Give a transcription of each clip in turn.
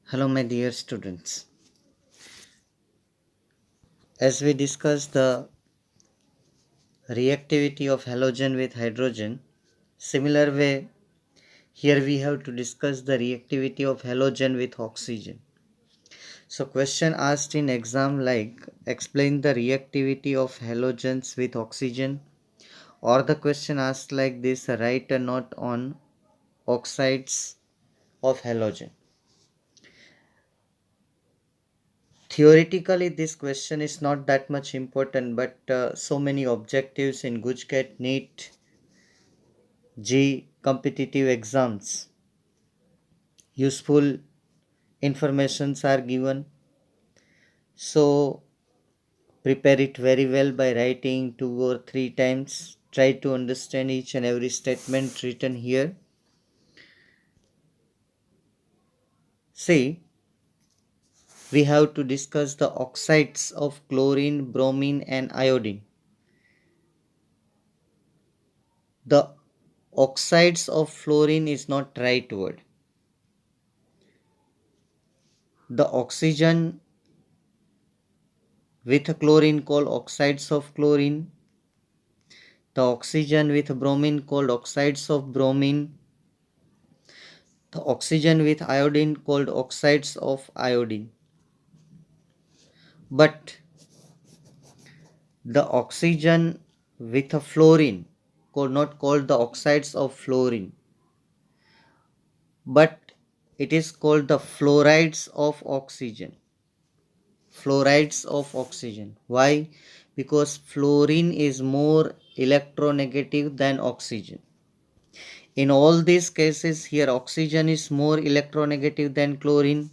Hello, my dear students. As we discuss the reactivity of halogen with hydrogen, similar way, here we have to discuss the reactivity of halogen with oxygen. So, question asked in exam like explain the reactivity of halogens with oxygen, or the question asked like this write a note on oxides of halogen. Theoretically, this question is not that much important, but so many objectives in GUJCAT, NEET, G competitive exams, useful informations are given. So prepare it very well by writing 2 or 3 times. Try to understand each and every statement written here. See, we have to discuss the oxides of chlorine, bromine and iodine. The oxides of fluorine is not right word. The oxygen with chlorine called oxides of chlorine. The oxygen with bromine called oxides of bromine. The oxygen with iodine called oxides of iodine. But the oxygen with a fluorine not called the oxides of fluorine, but it is called the fluorides of oxygen. Fluorides of oxygen. Why? Because fluorine is more electronegative than oxygen. In all these cases, here oxygen is more electronegative than chlorine.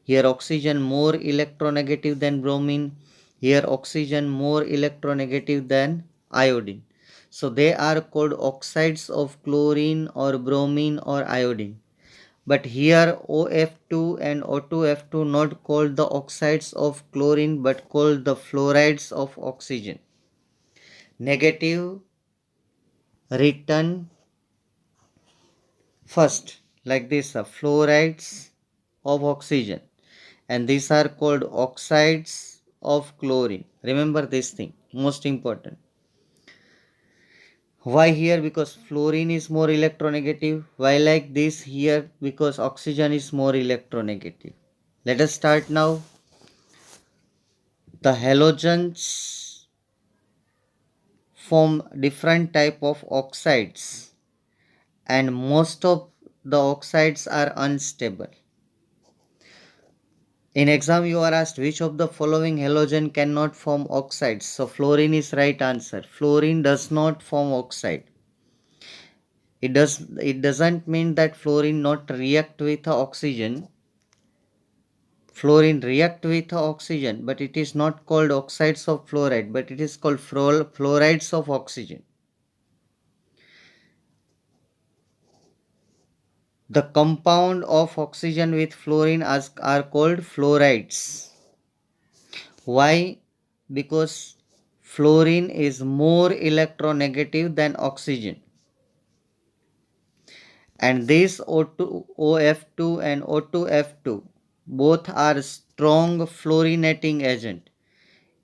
Here oxygen more electronegative than bromine. Here oxygen more electronegative than iodine. So they are called oxides of chlorine or bromine or iodine. But here OF2 and O2F2 not called the oxides of chlorine but called the fluorides of oxygen. Negative written first like this, fluorides of oxygen, and these are called oxides of chlorine. Remember this thing, most important. Why here? Because fluorine is more electronegative. Why like this here? Because oxygen is more electronegative. Let us start now. The halogens form different type of oxides, and most of the oxides are unstable. In exam you are asked which of the following halogen cannot form oxides. So fluorine is right answer. Fluorine does not form oxide. It doesn't mean that fluorine not react with oxygen. Fluorine react with oxygen, but it is not called oxides of fluoride, but it is called fluorides of oxygen. The compound of oxygen with fluorine are called fluorides. Why? Because fluorine is more electronegative than oxygen. And this OF2 and O2F2 both are strong fluorinating agent.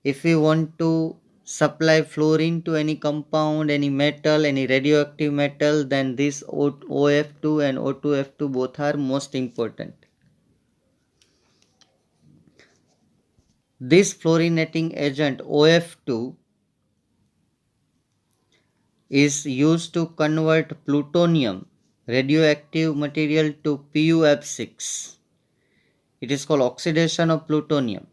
If we want to supply fluorine to any compound, any metal, any radioactive metal, then this OF2 and O2F2 both are most important. This fluorinating agent OF2 is used to convert plutonium radioactive material to PuF6. It is called oxidation of plutonium,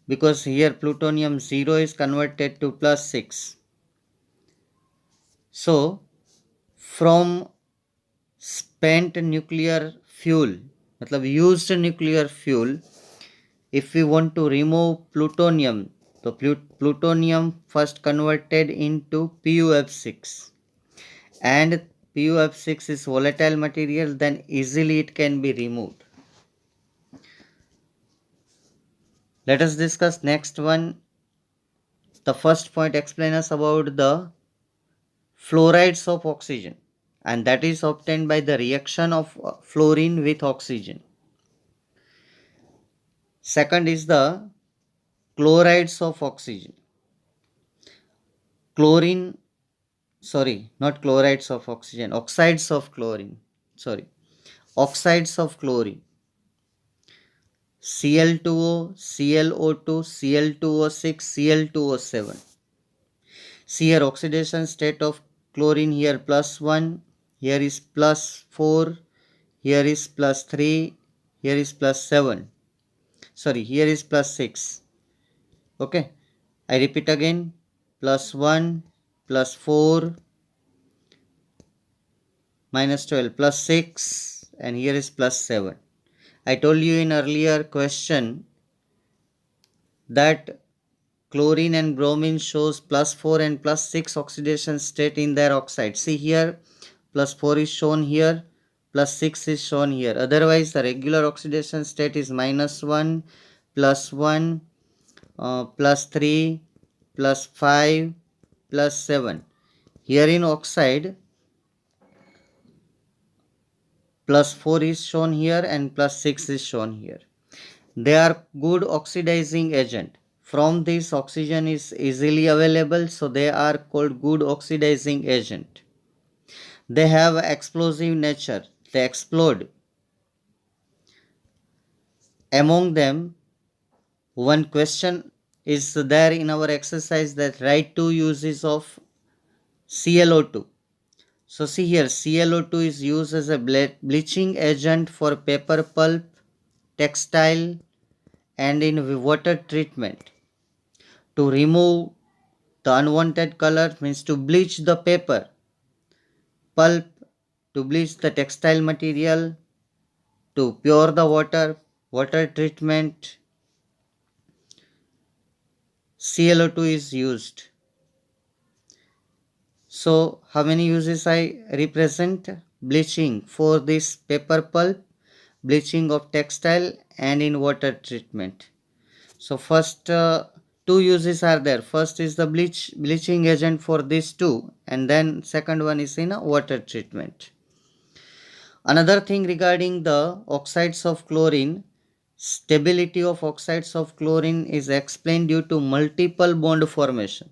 because here plutonium 0 is converted to +6. So from spent nuclear fuel, मतलब used nuclear fuel, if we want to remove plutonium, so plutonium first converted into PuF6, and PuF6 is volatile material, then easily it can be removed. Let us discuss next one. The first point explain us about the fluorides of oxygen. and that is obtained by the reaction of fluorine with oxygen. Second is the chlorides of oxygen. Chlorine, sorry, not chlorides of oxygen, oxides of chlorine. Sorry, oxides of chlorine. Cl2O, ClO2, Cl2O6, Cl2O7. See here oxidation state of chlorine here +1, here is +4, here is +3, here is +7. Sorry, here is +6. Okay, I repeat again, +1, +4, -12, +6, and here is +7. I told you in earlier question that chlorine and bromine shows +4 and +6 oxidation state in their oxide. See here, +4 is shown here, +6 is shown here. Otherwise, the regular oxidation state is -1, +1, +3, +5, +7. Here in oxide, +4 is shown here and +6 is shown here. They are good oxidizing agent. From this, oxygen is easily available, so they are called good oxidizing agent. They have explosive nature. They explode. Among them, one question is there in our exercise that write two uses of ClO2. So see here, ClO2 is used as a bleaching agent for paper pulp, textile, and in water treatment. To remove the unwanted color means to bleach the paper, pulp, to bleach the textile material, to pure the water, water treatment, ClO2 is used. So how many uses I represent? Bleaching for this paper pulp, bleaching of textile, and in water treatment. So first two uses are there. First is the bleaching agent for these two, and then second one is in a water treatment. Another thing regarding the oxides of chlorine, stability of oxides of chlorine is explained due to multiple bond formation.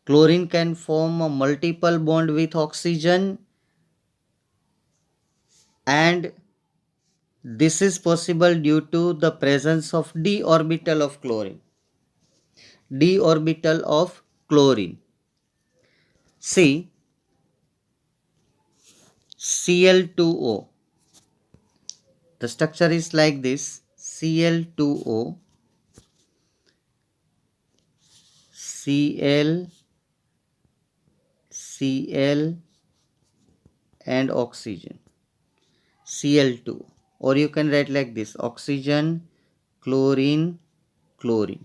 Chlorine can form a multiple bond with oxygen, and this is possible due to the presence of d orbital of chlorine. D orbital of chlorine. See, Cl2O. The structure is like this: Cl2O, Cl, Cl, and oxygen. Cl2. Or you can write like this: oxygen, chlorine, chlorine.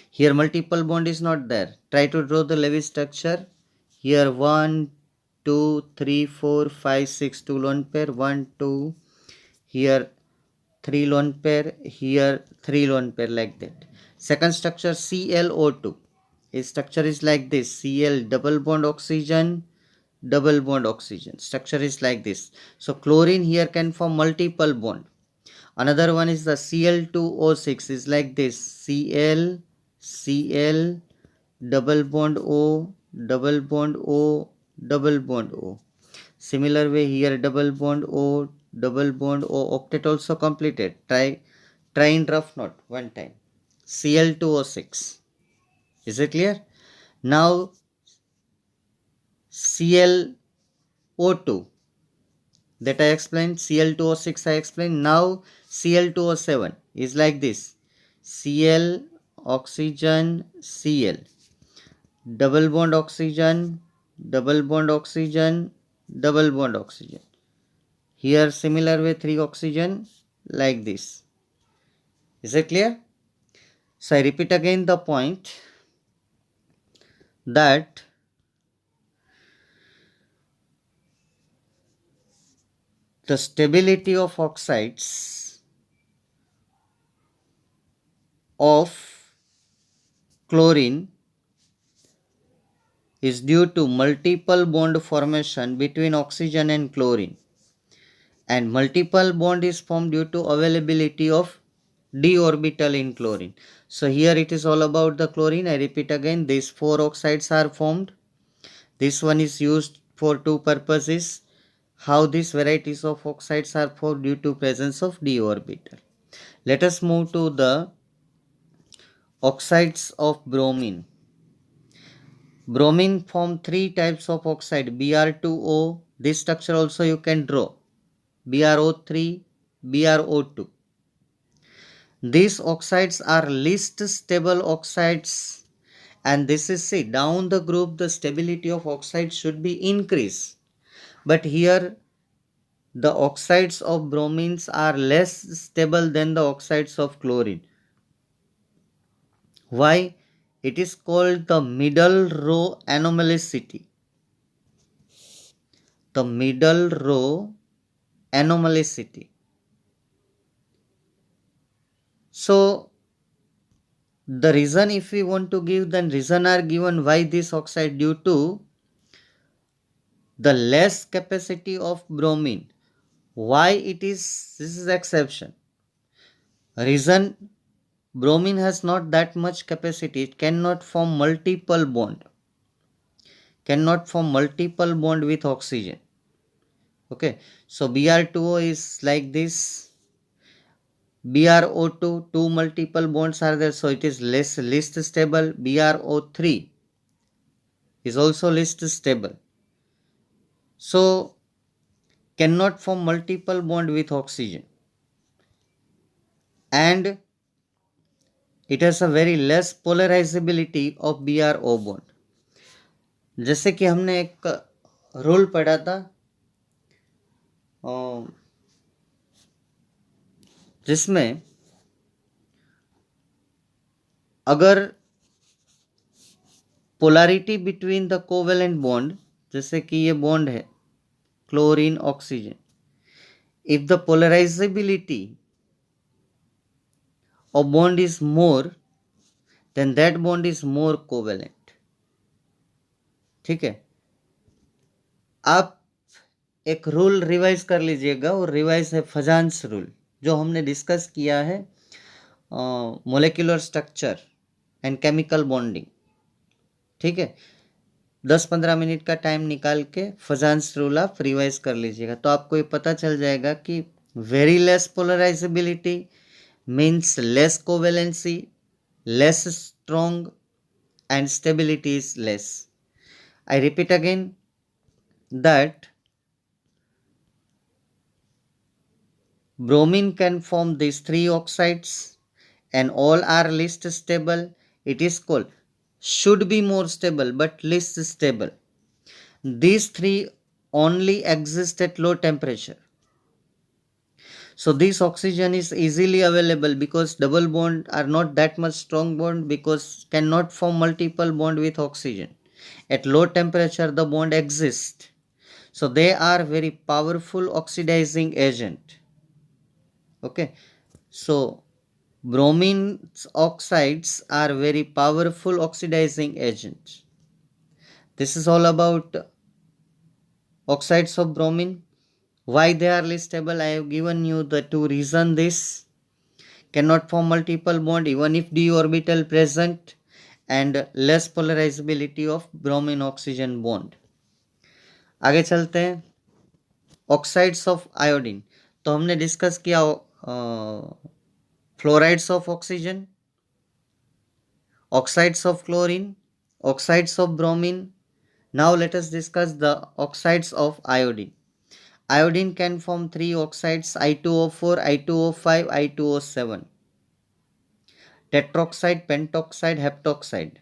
Here multiple bond is not there. Try to draw the Lewis structure. Here 1, 2, 3, 4, 5, 6, 2 lone pair, 1, 2, here 3 lone pair, here 3 lone pair, like that. Second structure ClO2. Its structure is like this: Cl double bond oxygen, double bond oxygen. Structure is like this. So chlorine here can form multiple bond. Another one is the Cl2O6 is like this: Cl, Cl, double bond O, double bond O, double bond O. Similar way here, double bond O, double bond O, octet also completed. Try in rough note one time. Cl2O6. Is it clear? Now ClO2 that I explained, Cl2O6 I explained. Now Cl2O7 is like this: Cl, oxygen, Cl, double bond oxygen, double bond oxygen, double bond oxygen. Here similar way 3 oxygen, like this. Is it clear? So I repeat again the point that the stability of oxides of chlorine is due to multiple bond formation between oxygen and chlorine, and multiple bond is formed due to availability of d orbital in chlorine. So here it is all about the chlorine. I repeat again, these four oxides are formed. This one is used for two purposes. How these varieties of oxides are formed due to presence of d orbital. Let us move to the oxides of bromine. Bromine form three types of oxide, Br2O. This structure also you can draw, BrO3, BrO2. These oxides are least stable oxides, and this is, see, down the group the stability of oxides should be increased, but here the oxides of bromines are less stable than the oxides of chlorine. Why? It is called the middle row anomalicity. The middle row anomalicity. So the reason, if we want to give, then reason are given why this oxide, due to the less capacity of bromine. Why it is, this is exception. Reason, bromine has not that much capacity. It cannot form multiple bond. Cannot form multiple bond with oxygen. Okay. So Br2O is like this. BrO2, two multiple bonds are there. So it is least stable. BrO3 is also least stable. So cannot form multiple bond with oxygen. And it has a very less polarizability of BrO bond. जैसे कि हमने एक rule पढ़ा था जिसमें अगर polarity between the covalent bond, जैसे कि ये बॉन्ड है chlorine oxygen, if the polarisability of bond is more, then that bond is more covalent. ठीक है, आप एक रूल रिवाइज कर लीजिएगा, और रिवाइज है फजान्स रूल, जो हमने डिस्कस किया है molecular structure and chemical bonding. ठीक है, 10-15 मिनट का टाइम निकाल के फजान्स रूल आप रिवाइज कर लीजिएगा, तो आपको ये पता चल जाएगा कि very less polarisability means less covalency, less strong, and stability is less. I repeat again that bromine can form these three oxides and all are least stable. It is called, should be more stable but least stable. These three only exist at low temperature. So this oxygen is easily available because double bond are not that much strong bond, because cannot form multiple bond with oxygen. At low temperature the bond exists. So they are very powerful oxidizing agent. Okay. So bromine oxides are very powerful oxidizing agents. This is all about oxides of bromine. Why they are least stable? I have given you the two reasons. This cannot form multiple bond even if d orbital present, and less polarizability of bromine oxygen bond. आगे चलते हैं, oxides of iodine. तो हमने discuss किया fluorides of oxygen, oxides of chlorine, oxides of bromine. Now let us discuss the oxides of iodine. Iodine can form three oxides, I2O4, I2O5, I2O7. Tetroxide, pentoxide, heptoxide.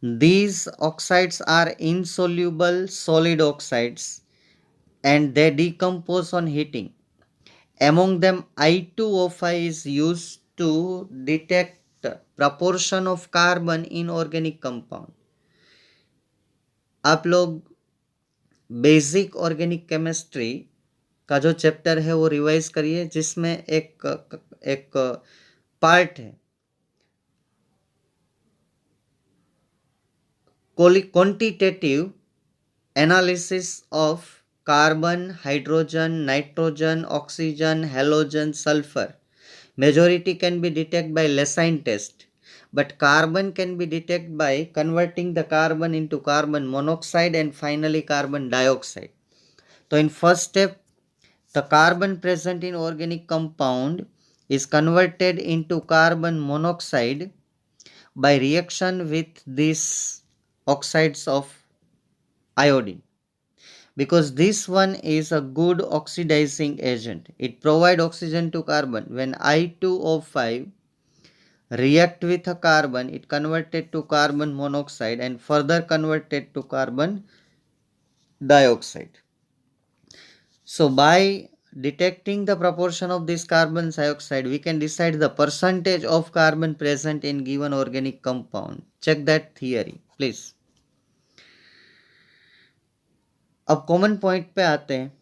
These oxides are insoluble solid oxides and they decompose on heating. Among them, I2O5 is used to detect proportion of carbon in organic compound. आप लोग basic organic chemistry का जो chapter है वो revise करिए, जिसमें एक part है quantitative analysis of carbon, hydrogen, nitrogen, oxygen, halogen, sulfur. Majority can be detected by Lessine test, but carbon can be detected by converting the carbon into carbon monoxide and finally carbon dioxide. So in first step, the carbon present in organic compound is converted into carbon monoxide by reaction with these oxides of iodine. Because this one is a good oxidizing agent. It provides oxygen to carbon. When I2O5 react with a carbon, it converted to carbon monoxide and further converted to carbon dioxide. So by detecting the proportion of this carbon dioxide, we can decide the percentage of carbon present in given organic compound. Check that theory, please. अब common point पे आते हैं.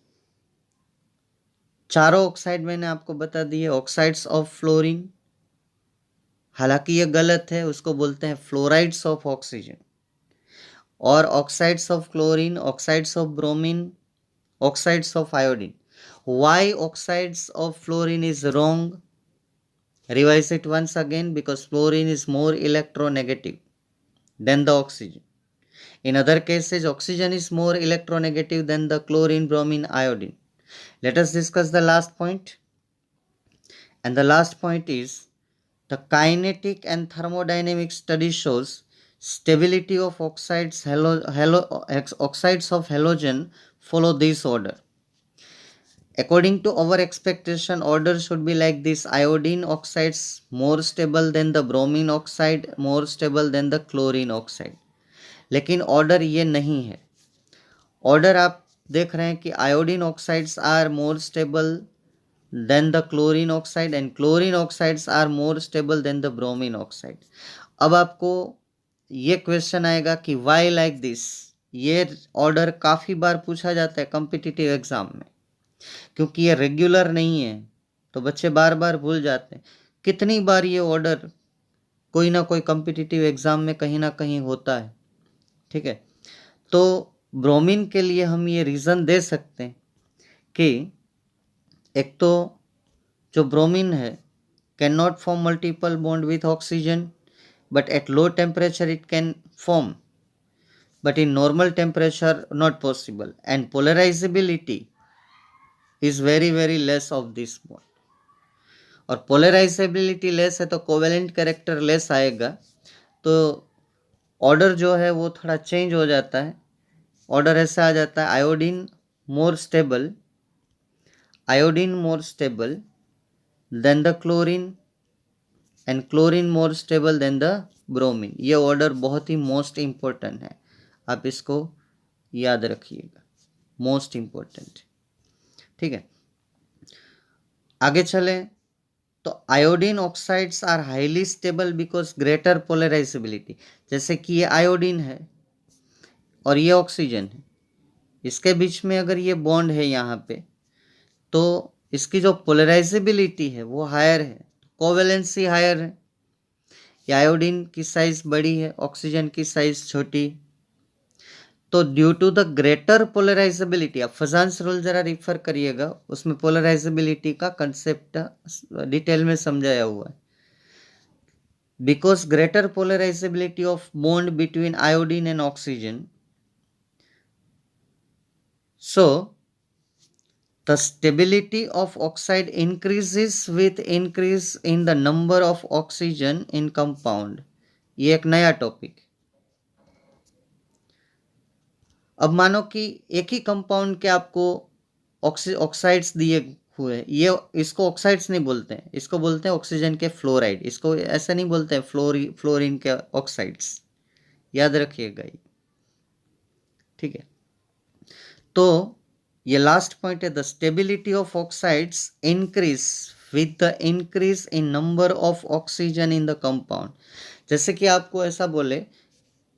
चारों oxide मैंने आपको बता दिए, oxides of fluorine. हालांकि ये गलत है, उसको बोलते हैं फ्लोराइड्स ऑफ ऑक्सीजन. और oxides of chlorine, oxides of bromine, oxides of iodine. Why oxides of fluorine is wrong? Revise it once again, because fluorine is more electronegative than the oxygen. In other cases, oxygen is more electronegative than the chlorine, bromine, iodine. Let us discuss the last point. And the last point is the kinetic and thermodynamic study shows stability of oxides of halogen follow this order. According to our expectation, order should be like this: iodine oxides more stable than the bromine oxide, more stable than the chlorine oxide. लेकिन order ये नहीं है. Order आप देख रहे हैं कि iodine oxides are more stable than the chlorine oxide and chlorine oxides are more stable than the bromine oxide. अब आपको ये क्वेश्चन आएगा कि वाई लाइक दिस. ये ऑर्डर काफ़ी बार पूछा जाता है कॉम्पिटिटिव एग्जाम में, क्योंकि ये रेगुलर नहीं है तो बच्चे बार बार भूल जाते हैं. कितनी बार ये ऑर्डर कोई ना कोई कॉम्पिटिटिव एग्जाम में कहीं ना कहीं होता है. ठीक है, तो ब्रोमीन के लिए हम ये रीज़न दे सकते हैं कि एक तो जो ब्रोमीन है can not form multiple bond with oxygen, but at low temperature it can form, but in normal temperature not possible, and polarizability is very less of this bond. और polarizability less है तो covalent character less आएगा, तो order जो है वो थोड़ा change हो जाता है. ऑर्डर ऐसा आ जाता है: iodine more stable than the chlorine and chlorine more stable than the bromine. ये ऑर्डर बहुत ही मोस्ट इम्पोर्टेंट है, आप इसको याद रखिएगा, मोस्ट इम्पोर्टेंट. ठीक है, आगे चले तो iodine oxides are highly stable because greater polarizability. जैसे कि ये आयोडीन है और ये ऑक्सीजन है, इसके बीच में अगर ये बॉन्ड है यहाँ पे, तो इसकी जो पोलराइजेबिलिटी है वो हायर है, कोवेलेंसी हायर है. ये आयोडीन की साइज बड़ी है, ऑक्सीजन की साइज छोटी. तो due to the greater polarizability, आप फजांस रूल जरा रिफर करिएगा, उसमें पोलराइजेबिलिटी का कंसेप्ट डिटेल में समझाया हुआ है. Because greater polarisability of bond between iodine and oxygen, so the stability of oxide increases with increase in the number of oxygen in compound. ये एक नया टॉपिक. अब मानो कि एक ही कंपाउंड के आपको ऑक्साइड्स दिए हुए, ये इसको ऑक्साइड्स नहीं बोलते हैं, इसको बोलते हैं ऑक्सीजन के फ्लोराइड. इसको ऐसा नहीं बोलते हैं फ्लोरीन के ऑक्साइड्स, याद रखिएगा ये. ठीक है, तो ये लास्ट पॉइंट है, the stability of oxides increase with the increase in number of oxygen in the compound. जैसे कि आपको ऐसा बोले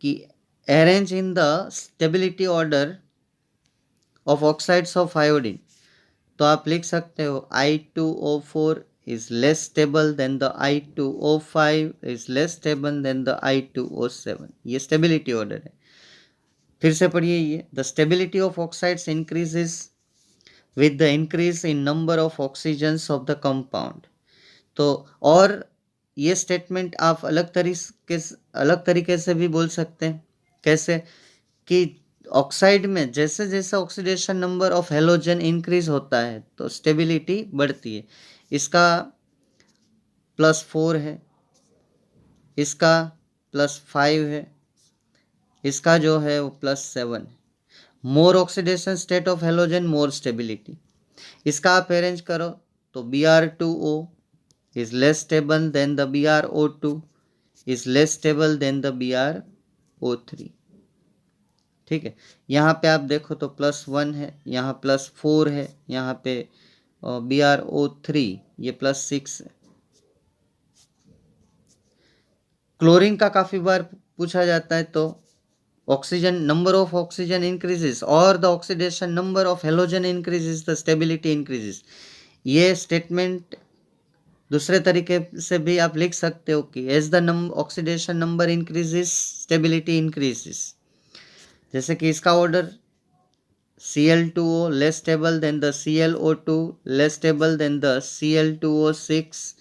कि arrange in the stability order of oxides of iodine, तो आप लिख सकते हो I2O4 is less stable than the I2O5 is less stable than the I2O7. ये stability order है. फिर से पढ़िए ये, the stability of oxides increases with the increase in number of oxygens of the compound. तो और ये स्टेटमेंट आप अलग तरीके से भी बोल सकते हैं। कैसे? कि ऑक्साइड में जैसे जैसे oxidation number of halogen increase होता है तो स्टेबिलिटी बढ़ती है। इसका +4 है, इसका +5 है, इसका जो है वो +7 है। More oxidation state of halogen more stability. इसका आप अरेंज करो तो Br2O is less stable than the BrO2 is less stable than the BrO3। ठीक है, यहाँ पे आप देखो तो +1 है, यहाँ +4 है, यहाँ पे BrO3 ये +6 है। क्लोरीन का काफी बार पूछा जाता है तो oxygen number of oxygen increases और the oxidation number of halogen increases the stability increases. ये स्टेटमेंट दूसरे तरीके से भी आप लिख सकते हो कि as the oxidation number increases stability increases. जैसे कि इसका order Cl2O less stable than the ClO2 less stable than the Cl2O6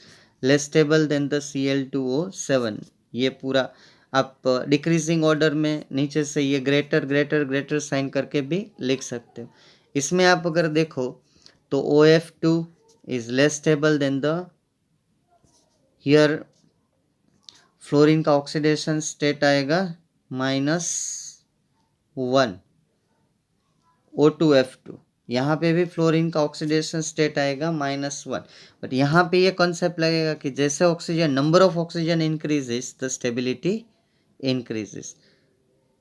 less stable than the Cl2O7। ये पूरा आप डिक्रीजिंग ऑर्डर में नीचे से ये ग्रेटर ग्रेटर ग्रेटर साइन करके भी लिख सकते हो। इसमें आप अगर देखो तो OF2 is less stable than the, here fluorine का ऑक्सीडेशन स्टेट आएगा -1 O2F2। यहाँ पे भी फ्लोरीन का ऑक्सीडेशन स्टेट आएगा -1। बट यहाँ पे ये कॉन्सेप्ट लगेगा कि जैसे oxygen number of oxygen increases the stability increases,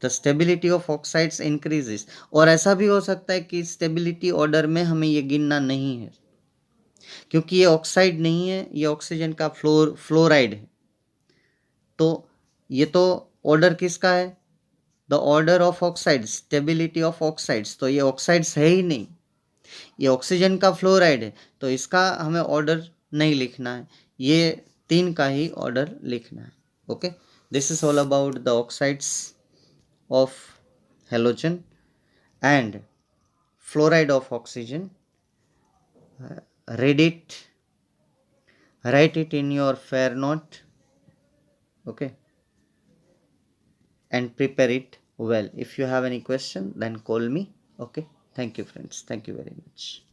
the stability of oxides increases. और ऐसा भी हो सकता है कि स्टेबिलिटी ऑर्डर में हमें ये गिनना नहीं है क्योंकि ये ऑक्साइड नहीं है, ये ऑक्सीजन का फ्लोराइड है। तो ये तो ऑर्डर किसका है? The order of oxide, stability of oxides. तो ये ऑक्साइड्स है ही नहीं, ये ऑक्सीजन का फ्लोराइड है, तो इसका हमें ऑर्डर नहीं लिखना है, ये 3 का ही ऑर्डर लिखना है। Okay, this is all about the oxides of halogen and fluoride of oxygen. read it, write it in your fair note, okay, and prepare it well. If you have any question then call me. Okay, thank you friends, thank you very much.